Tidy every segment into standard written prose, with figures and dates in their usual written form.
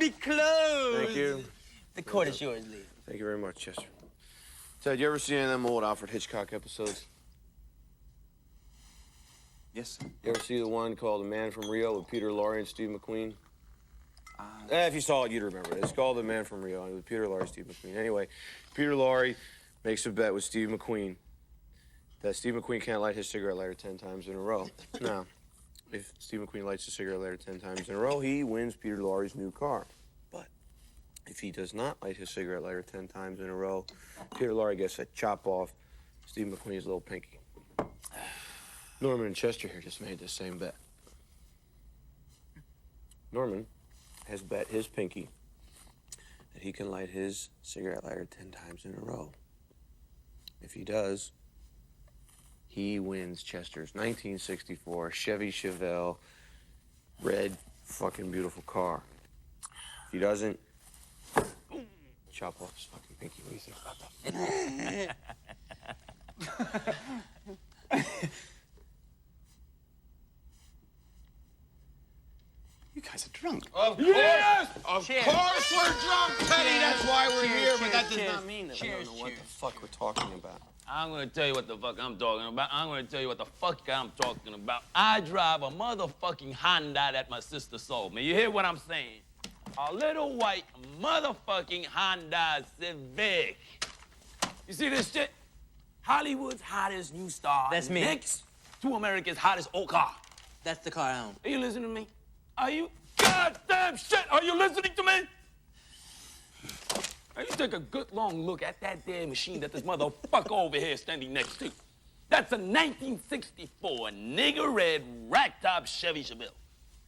Very close. Thank you. The court is yours, Lee. Thank you very much, Chester. Ted, you ever see any of them old Alfred Hitchcock episodes? Yes, sir. You ever see the one called The Man from Rio with Peter Lorre and Steve McQueen? If you saw it, you'd remember it. It's called The Man from Rio with Peter Lorre and Steve McQueen. Anyway, Peter Lorre makes a bet with Steve McQueen that Steve McQueen can't light his cigarette lighter 10 times in a row. Now, if Steve McQueen lights his cigarette lighter 10 times in a row, he wins Peter Lorre's new car. But if he does not light his cigarette lighter 10 times in a row, Peter Lorre gets to chop off Steve McQueen's little pinky. Norman and Chester here just made the same bet. Norman has bet his pinky that he can light his cigarette lighter 10 times in a row. If he does, he wins Chester's 1964 Chevy Chevelle red fucking beautiful car. If he doesn't, chop off his fucking pinky. What do you think about that? You guys are drunk. Of course! Yes! Of Cheers. course we're drunk, Teddy! That's why we're here, but that does cheers. not mean that we don't know what the fuck we're talking about. I'm gonna tell you what the fuck I'm talking about. I'm gonna tell you what the fuck I'm talking about. I drive a motherfucking Honda that my sister sold me. You hear what I'm saying? A little white motherfucking Honda Civic. You see this shit? Hollywood's hottest new star. That's me. Next to America's hottest old car. That's the car I own. Are you listening to me? Are you? Goddamn shit! Are you listening to me? Now you take a good long look at that damn machine that this motherfucker over here is standing next to. That's a 1964 nigger red ragtop Chevy Chevelle.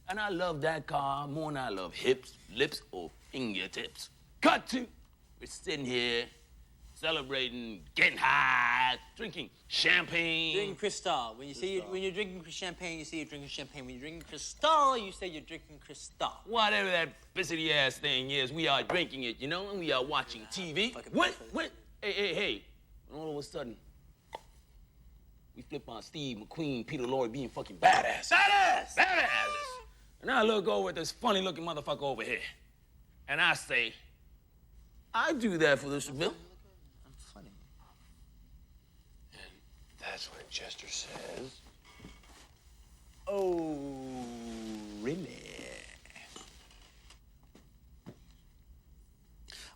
And I love that car more than I love hips, lips, or fingertips. Cut to, we're sitting here celebrating, getting high, drinking champagne. Drinking Cristal. When you're drinking champagne, you say you're drinking champagne. When you're drinking Cristal, you say you're drinking Cristal. Whatever that bissity ass thing is, we are drinking it, you know, and we are watching TV. Hey, and all of a sudden, we flip on Steve McQueen, Peter Lorre being fucking badass. Badasses! And I look over at this funny looking motherfucker over here, and I say, I do that for the Chevelle. I'm funny. And that's when Chester says, Oh, really?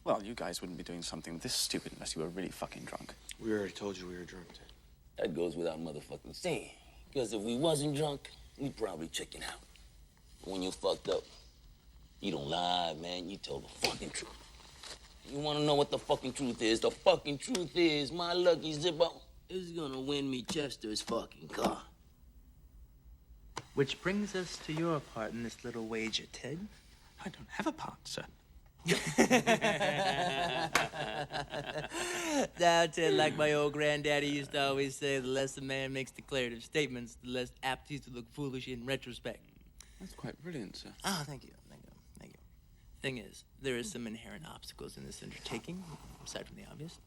Well, you guys wouldn't be doing something this stupid unless you were really fucking drunk. we already told you we were drunk, Ted. That goes without motherfucking saying. Because if we wasn't drunk, we'd probably chicken out. But when you're fucked up, you don't lie, man. You tell the fucking truth. You wanna know what the fucking truth is? The fucking truth is my lucky Zippo is gonna win me Chester's fucking car. Which brings us to your part in this little wager, Ted. I don't have a part, sir. Now, Ted, like my old granddaddy used to always say, the less a man makes declarative statements, the less apt he's to look foolish in retrospect. That's quite brilliant, sir. Oh, thank you. Thing is, there is some inherent obstacles in this undertaking, aside from the obvious.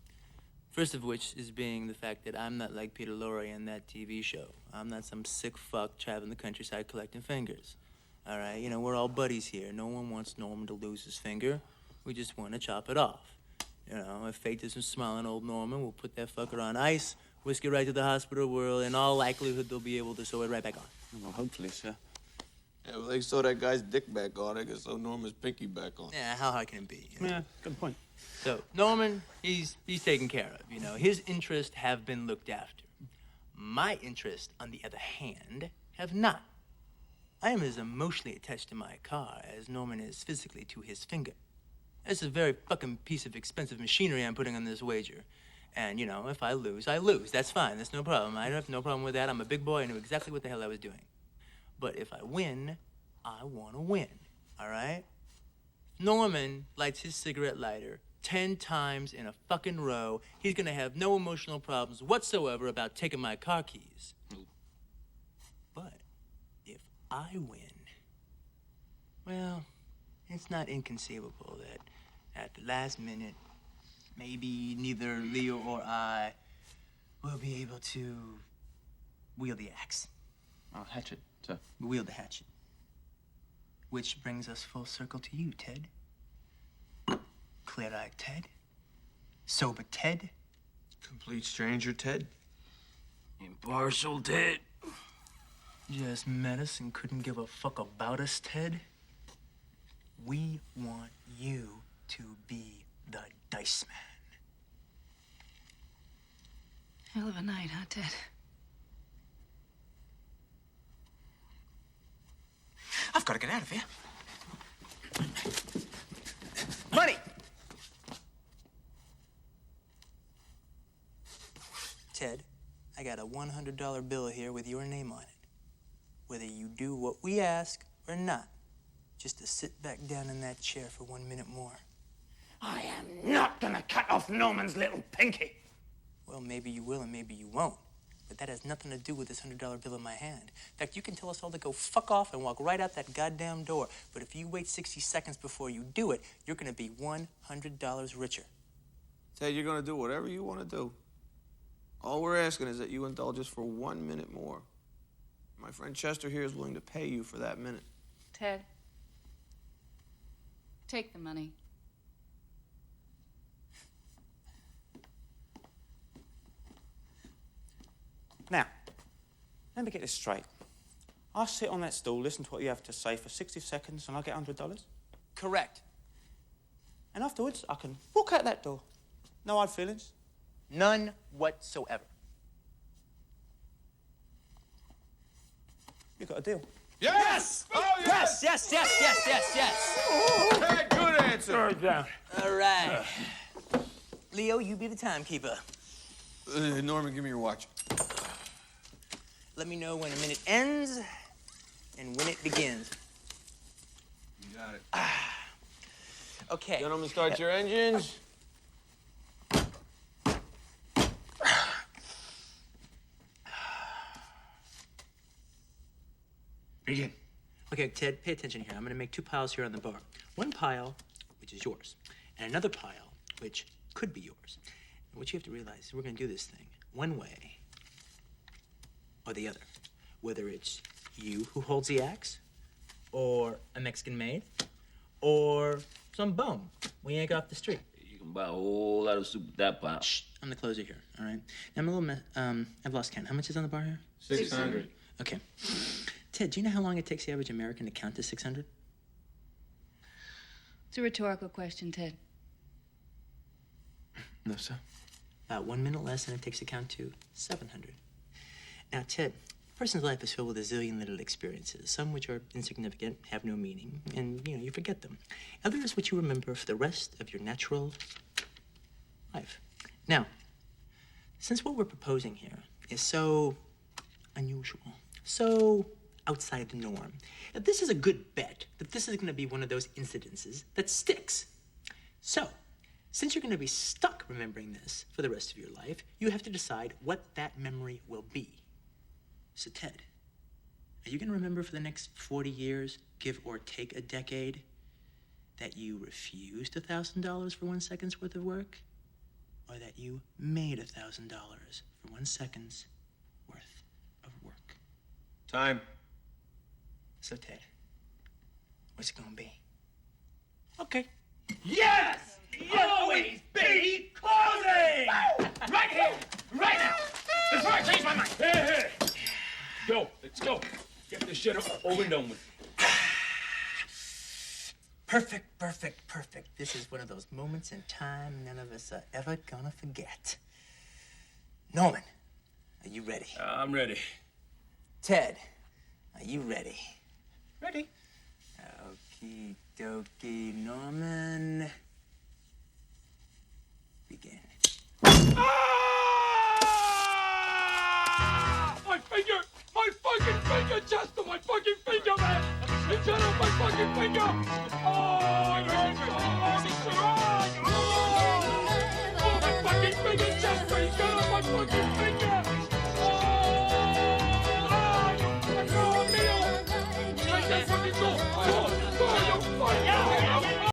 First of which is being the fact that I'm not like Peter Lorre in that TV show. I'm not some sick fuck traveling the countryside collecting fingers. All right, you know, we're all buddies here. No one wants Norman to lose his finger. We just want to chop it off. You know, if fate doesn't smile on old Norman, we'll put that fucker on ice, whisk it right to the hospital world, in all likelihood they'll be able to sew it right back on. Well, hopefully, sir. Yeah, well, they sew that guy's dick back on. They can sew Norman's pinky back on. Yeah, how hard can it be? You know? Yeah, good point. So, Norman, he's taken care of, you know. His interests have been looked after. My interests, on the other hand, have not. I am as emotionally attached to my car as Norman is physically to his finger. It's a very fucking piece of expensive machinery I'm putting on this wager. And, you know, if I lose, I lose. That's fine. That's no problem. I have no problem with that. I'm a big boy. I knew exactly what the hell I was doing. But if I win, I want to win, all right? Norman lights his cigarette lighter 10 times in a fucking row. He's gonna have no emotional problems whatsoever about taking my car keys. But if I win, well, it's not inconceivable that at the last minute, maybe neither Leo or I will be able to wield the axe. I'll hatch it, sir. Wield the hatchet. Which brings us full circle to you, Ted. Clear-eyed Ted? Sober Ted? Complete stranger, Ted. Impartial Ted. Just met us and couldn't give a fuck about us, Ted? We want you to be the Dice Man. Hell of a night, huh, Ted? I've got to get out of here. Money! Ted, I got a $100 bill here with your name on it. Whether you do what we ask or not, just to sit back down in that chair for 1 minute more. I am not gonna cut off Norman's little pinky. Well, maybe you will and maybe you won't. But that has nothing to do with this $100 bill in my hand. In fact, you can tell us all to go fuck off and walk right out that goddamn door. But if you wait 60 seconds before you do it, you're gonna be $100 richer. Ted, you're gonna do whatever you want to do. All we're asking is that you indulge us for 1 minute more. My friend Chester here is willing to pay you for that minute. Ted, take the money. Now, let me get this straight. I'll sit on that stool, listen to what you have to say for 60 seconds, and I'll get $100? Correct. And afterwards, I can walk out that door. No hard feelings. None whatsoever. You got a deal. Yes! Oh, Yes, yes, yes, yes, yes, yes. Ted, good answer. Down. All right. Leo, you be the timekeeper. Norman, give me your watch. Let me know when a minute ends and when it begins. You got it. Okay. Gentlemen, start your engines. Begin. Okay, Ted, pay attention here. I'm gonna make two piles here on the bar. One pile, which is yours, and another pile, which could be yours. And what you have to realize is we're gonna do this thing one way or the other. Whether it's you who holds the axe, or a Mexican maid, or some bum we yank off the street. You can buy a whole lot of soup with that pile. Shh, I'm the closer here, all right? Now, I'm a little, I've lost count. How much is on the bar here? 600. Okay. Ted, do you know how long it takes the average American to count to 600? It's a rhetorical question, Ted. No, sir. About 1 minute less than it takes to count to 700. Now, Ted, a person's life is filled with a zillion little experiences, some which are insignificant, have no meaning, and, you forget them. Others which you remember for the rest of your natural life. Now, since what we're proposing here is so unusual, so outside the norm, that this is a good bet that this is going to be one of those incidences that sticks. So, since you're going to be stuck remembering this for the rest of your life, you have to decide what that memory will be. So, Ted, are you going to remember for the next 40 years, give or take a decade, that you refused $1,000 for 1 second's worth of work? Or that you made $1,000 for 1 second's worth of work? Time. So, Ted, what's it going to be? Okay. Yes! Always be closing! Right here! Right now! Before I change my mind! Hey! Go, let's go. Get this shit over and done with. Perfect, perfect, perfect. This is one of those moments in time none of us are ever gonna forget. Norman, are you ready? I'm ready. Ted, are you ready? Ready? Okie dokie, Norman. Begin. My finger! My fucking finger, Chester! My fucking finger, man! It's on my fucking finger! Oh, it hurts so strong!